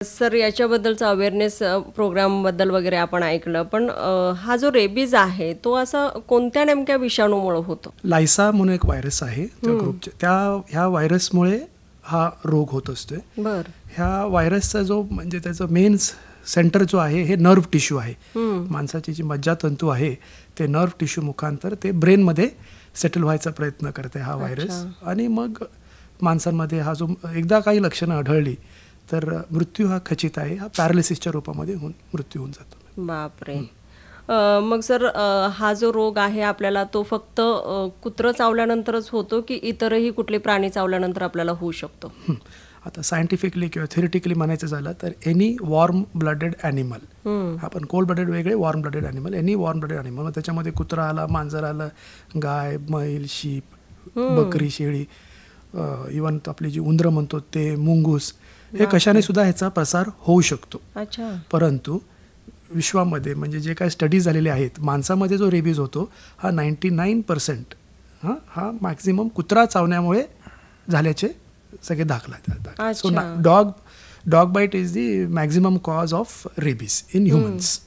Sir याच्याबद्दलचा awareness प्रोग्रामबद्दल वगैरे आपण ऐकलं, पण हा जो रेबीज आहे तो असा कोणत्या नेमक्या विषाणूमुळे होतो? लायसा म्हणून एक व्हायरस आहे त्या ग्रुपच्या, ह्या व्हायरसमुळे हा रोग होत असतोय. बर. ह्या व्हायरसचा जो म्हणजे त्याचं मेन सेंटर जो आहे हे नर्व टिश्यू आहे. माणसाची जी मज्जातंतू आहे ते नर्व टिश्यू मुखांतर ते ब्रेनमध्ये सेटल व्हायचा प्रयत्न करते हा व्हायरस. आणि मग माणसांमध्ये हा जो एकदा काही लक्षणं आढळली तर मृत्यू हा खचित आहे. हा पॅरालिसिसच्या रूपामध्ये मृत्यू होऊन जातो. बापरे. मग सर हा जो रोग आहे आपल्याला तो फक्त कुत्रं चावल्यानंतरच होतो की इतरही कुठले प्राणी चावल्यानंतर आपल्याला होऊ शकतो? आता सायंटिफिकली किंवा थेरिटिकली म्हणायचं झालं तर एनी वॉर्म ब्लडेड ॲनिमल, आपण कोल्ड ब्लडेड वेगळे, warm blooded animal, any warm blooded animal, मग त्याच्यामध्ये कुत्रा आला, मांजर आलं, गाय, मैल, शीप, बकरी, शेळी, इवन आपली जी उंदरं म्हणतो ते, मुंगूस, हे कशाने सुद्धा ह्याचा प्रसार होऊ शकतो. परंतु विश्वामध्ये म्हणजे जे काही स्टडीज झालेले आहेत, माणसामध्ये जो रेबीज होतो हा 99% हा मॅक्झिमम कुत्रा चावण्यामुळे झाल्याचे सगळे दाखला आहेत. So dog bite is the maximum cause of rabies in humans.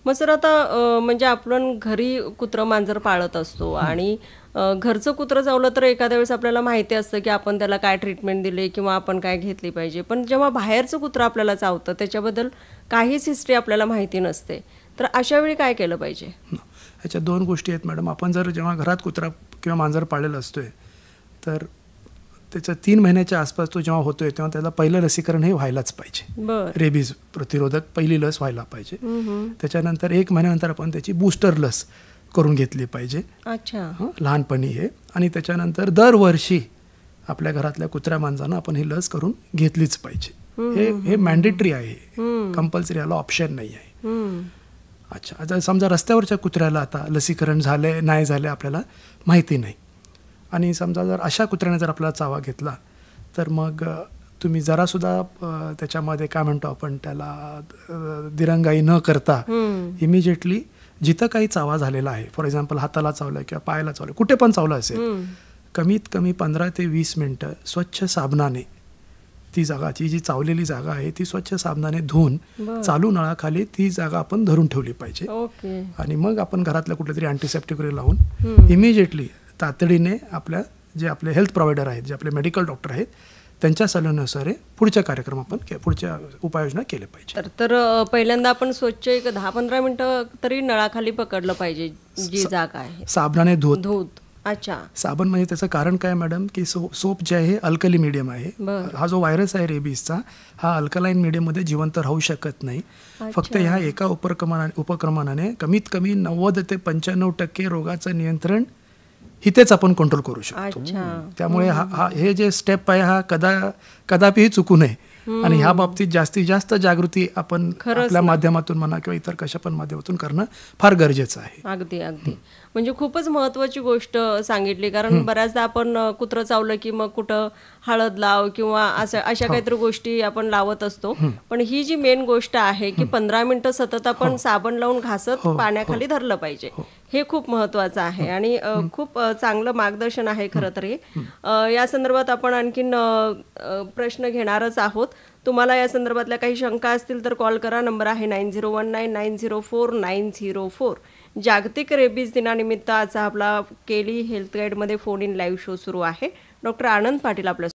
मग सर आता म्हणजे आपण घरी कुत्रं मांजर पाळत असतो आणि घरचं कुत्रं चावलं तर एखाद्या वेळेस आपल्याला माहिती असतं की आपण त्याला काय ट्रीटमेंट दिली किंवा आपण काय घेतली पाहिजे, पण जेव्हा बाहेरचं कुत्रं आपल्याला चावतं त्याच्याबद्दल काहीच हिस्ट्री आपल्याला माहिती नसते, तर अशा वेळी काय केलं पाहिजे? ह्याच्या दोन गोष्टी आहेत मॅडम. आपण जर जेव्हा घरात कुत्रा किंवा मांजर पाळलेलं असतोय तर त्याच्या 3 महिन्याच्या आसपास तो जेव्हा होतोय तेव्हा त्याला पहिलं लसीकरण हे व्हायलाच पाहिजे. रेबीज प्रतिरोधक पहिली लस व्हायला पाहिजे. त्याच्यानंतर 1 महिन्यानंतर आपण त्याची बूस्टर लस करून घेतली पाहिजे लहानपणी हे. आणि त्याच्यानंतर दरवर्षी आपल्या घरातल्या कुत्र्या मांजरांना आपण ही लस करून घेतलीच पाहिजे. हे मॅन्डेटरी आहे, कंपल्सरी, याला ऑप्शन नाही आहे. अच्छा, आता समजा रस्त्यावरच्या कुत्र्याला आता लसीकरण झालंय नाही झालंय आपल्याला माहिती नाही, आणि समजा जर अशा कुत्र्याने जर आपल्याला चावा घेतला तर मग तुम्ही जरासुद्धा त्याच्यामध्ये काय म्हणतो आपण त्याला दिरंगाई न करता इमिजिएटली जिथं काही चावा झालेला आहे, फॉर एक्झाम्पल हाताला चावलं किंवा पायाला चावलं, कुठे पण चावलं असेल, कमीत कमी 15 ते 20 मिनटं स्वच्छ साबणाने ती जागाची जी चावलेली जागा आहे ती स्वच्छ साबणाने धुवून चालू नळाखाली ती जागा आपण धरून ठेवली पाहिजे. आणि मग आपण घरातल्या कुठल्या तरी अँटीसेप्टिक वगैरे लावून इमिजिएटली तातडीने जे आपले हेल्थ प्रोव्हायडर आहेत, जे आपले मेडिकल डॉक्टर आहेत, त्यांच्या सल्ल्यानुसार पुढच्या कार्यक्रम आपण पुढच्या उपाययोजना केल्या पाहिजे. तर पहिल्यांदा आपण स्वच्छ एक 10-15 मिनिटं तरी नळाखाली पकडलं पाहिजे जी जागा आहे, साबणाने धुत. अच्छा. साबण म्हणजे त्याचं कारण काय मॅडम की सोप जे आहे अल्कली मीडियम आहे. हा जो व्हायरस आहे रेबीजचा हा अल्कलाईन मीडियममध्ये जिवंत राहू शकत नाही. फक्त ह्या एका उपक्रमाने कमीत कमी 90 ते 95% रोगाचं नियंत्रण इथेच आपण कंट्रोल करू शकतो. त्यामुळे हे जे स्टेप आहे हा कदापिही चुकू नये. आणि ह्या बाबतीत जास्तीत जास्त जागृती आपण आपल्या माध्यमातून म्हणा किंवा इतर कशा पण माध्यमातून करणं फार गरजेचं आहे. अगदी म्हणजे खूपच महत्वाची गोष्ट सांगितली, कारण बऱ्याचदा आपण कुत्रं चावलं की मग कुठं हळद लाव किंवा अशा काहीतरी गोष्टी आपण लावत असतो, पण ही जी मेन गोष्ट आहे की 15 मिनिटं सतत आपण साबण लावून घासत पाण्याखाली धरलं पाहिजे, हे खूप महत्वाचं आहे. आणि खूप चांगलं मार्गदर्शन आहे खरं तर हे. या संदर्भात आपण आणखीन प्रश्न घेणारच आहोत. तुम्हाला या संदर्भातल्या काही शंका असतील तर कॉल करा. नंबर आहे 9019904904. जागतिक रेबीज दिनानिमित्त आजचा आपला केली हेल्थ गाईडमध्ये फोन इन लाईव्ह शो सुरू आहे. डॉक्टर आनंद पाटील आपल्या